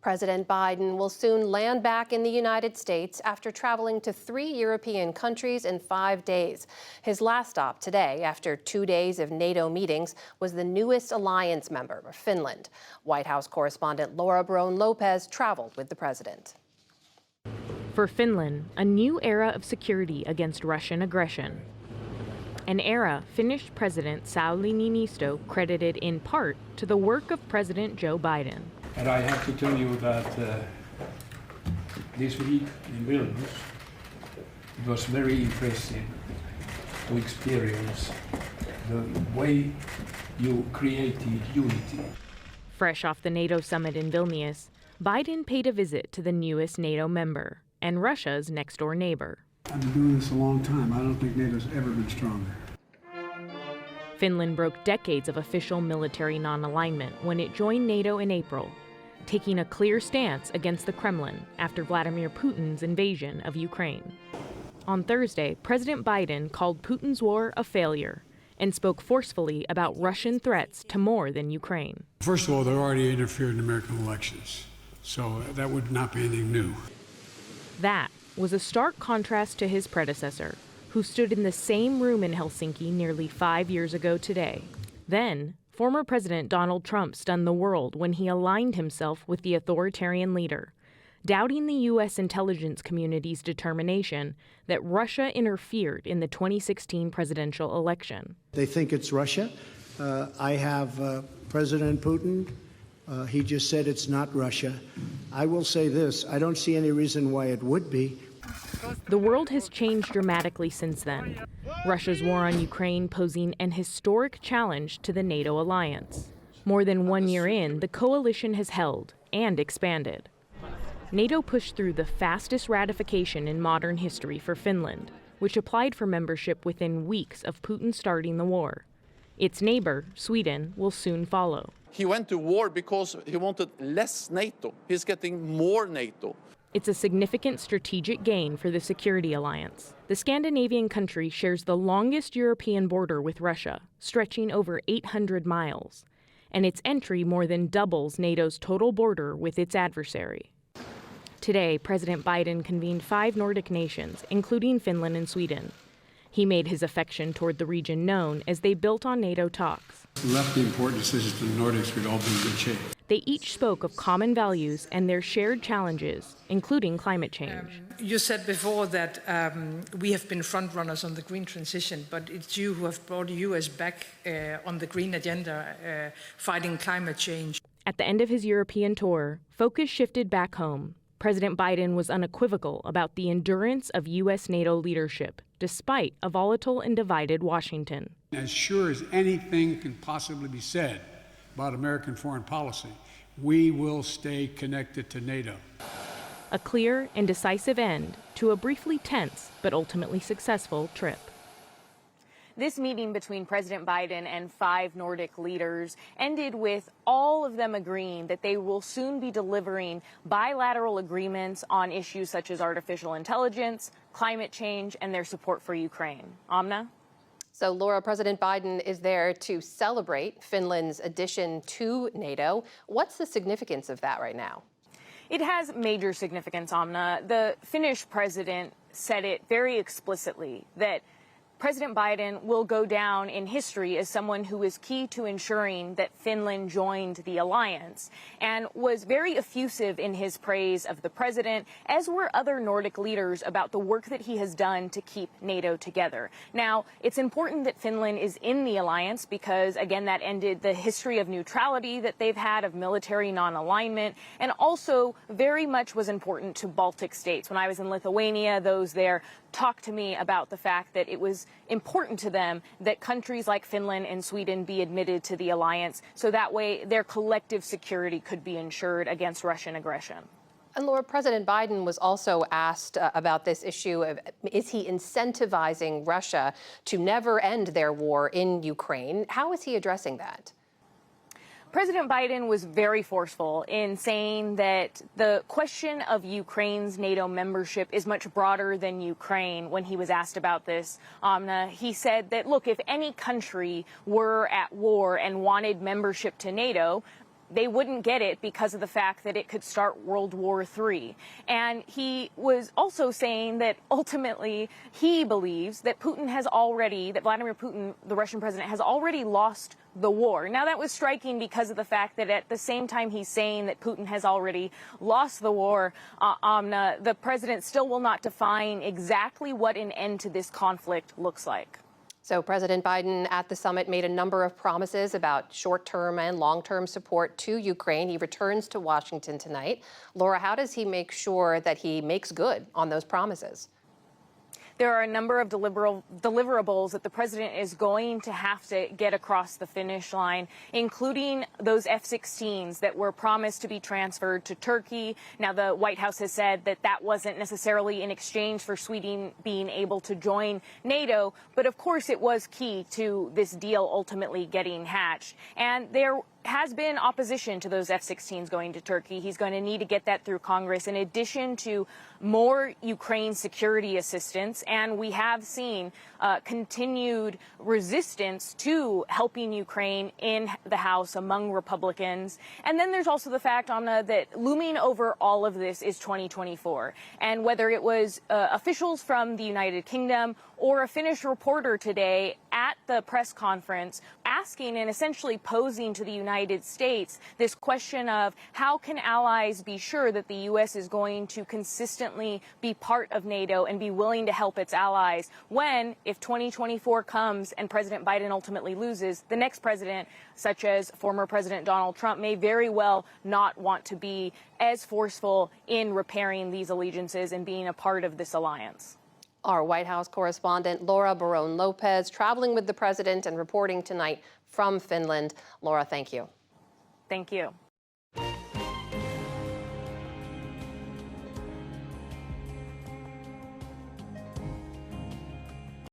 President Biden will soon land back in the United States after traveling to 3 European countries in 5 days. His last stop today, after 2 days of NATO meetings, was the newest alliance member, Finland. White House correspondent Laura Barone-Lopez traveled with the president. For Finland, a new era of security against Russian aggression. An era Finnish President Sauli Niinistö credited in part to the work of President Joe Biden. And I have to tell you that this week in Vilnius, it was very impressive to experience the way you created unity. Fresh off the NATO summit in Vilnius, Biden paid a visit to the newest NATO member and Russia's next-door neighbor. I've been doing this a long time. I don't think NATO's ever been stronger. Finland broke decades of official military non-alignment when it joined NATO in April, taking a clear stance against the Kremlin after Vladimir Putin's invasion of Ukraine. On Thursday, President Biden called Putin's war a failure and spoke forcefully about Russian threats to more than Ukraine. First of all, they're already interfered in American elections, so that would not be anything new. That was a stark contrast to his predecessor, who stood in the same room in Helsinki nearly 5 years ago today. Then, former President Donald Trump stunned the world when he aligned himself with the authoritarian leader, doubting the U.S. intelligence community's determination that Russia interfered in the 2016 presidential election. They think it's Russia. I have President Putin. He just said it's not Russia. I will say this, I don't see any reason why it would be. The world has changed dramatically since then, Russia's war on Ukraine posing an historic challenge to the NATO alliance. More than 1 year in, the coalition has held and expanded. NATO pushed through the fastest ratification in modern history for Finland, which applied for membership within weeks of Putin starting the war. Its neighbor, Sweden, will soon follow. He went to war because he wanted less NATO. He's getting more NATO. It's a significant strategic gain for the security alliance. The Scandinavian country shares the longest European border with Russia, stretching over 800 miles, and its entry more than doubles NATO's total border with its adversary. Today, President Biden convened 5 Nordic nations, including Finland and Sweden. He made his affection toward the region known as they built on NATO talks. We left the important decisions to the Nordics, we'd all be in good shape. They each spoke of common values and their shared challenges, including climate change. You said before that we have been front runners on the green transition, but it's you who have brought the US back on the green agenda, fighting climate change. At the end of his European tour, focus shifted back home. President Biden was unequivocal about the endurance of U.S. NATO leadership, despite a volatile and divided Washington. As sure as anything can possibly be said about American foreign policy, we will stay connected to NATO. A clear and decisive end to a briefly tense but ultimately successful trip. This meeting between President Biden and 5 Nordic leaders ended with all of them agreeing that they will soon be delivering bilateral agreements on issues such as artificial intelligence, climate change, and their support for Ukraine. Amna? So, Laura, President Biden is there to celebrate Finland's addition to NATO. What's the significance of that right now? It has major significance, Amna. The Finnish president said it very explicitly that President Biden will go down in history as someone who was key to ensuring that Finland joined the alliance and was very effusive in his praise of the president, as were other Nordic leaders, about the work that he has done to keep NATO together. Now, it's important that Finland is in the alliance because, again, that ended the history of neutrality that they've had, of military non-alignment, and also very much was important to Baltic states. When I was in Lithuania, those there talked to me about the fact that it was important to them that countries like Finland and Sweden be admitted to the alliance, so that way their collective security could be ensured against Russian aggression. And Laura, President Biden was also asked about this issue of, is he incentivizing Russia to never end their war in Ukraine? How is he addressing that? President Biden was very forceful in saying that the question of Ukraine's NATO membership is much broader than Ukraine. When he was asked about this, Amna, he said that, look, if any country were at war and wanted membership to NATO, they wouldn't get it because of the fact that it could start World War III. And he was also saying that ultimately he believes that Vladimir Putin, the Russian president, has already lost the war. Now, that was striking because of the fact that at the same time he's saying that Putin has already lost the war, Amna, the president still will not define exactly what an end to this conflict looks like. So President Biden at the summit made a number of promises about short-term and long-term support to Ukraine. He returns to Washington tonight. Laura, how does he make sure that he makes good on those promises? There are a number of deliverables that the president is going to have to get across the finish line, including those F-16s that were promised to be transferred to Turkey. Now, the White House has said that that wasn't necessarily in exchange for Sweden being able to join NATO, but of course it was key to this deal ultimately getting hatched. And there has been opposition to those F-16s going to Turkey. He's going to need to get that through Congress, in addition to more Ukraine security assistance. And we have seen continued resistance to helping Ukraine in the House among Republicans. And then there's also the fact, Amna, that looming over all of this is 2024. And whether it was officials from the United Kingdom or a Finnish reporter today at the press conference asking and essentially posing to the United States this question of how can allies be sure that the U.S. is going to consistently be part of NATO and be willing to help its allies when, if 2024 comes and President Biden ultimately loses, the next president, such as former President Donald Trump, may very well not want to be as forceful in repairing these allegiances and being a part of this alliance. Our White House correspondent Laura Barone-Lopez traveling with the president and reporting tonight from Finland. Laura, thank you. Thank you.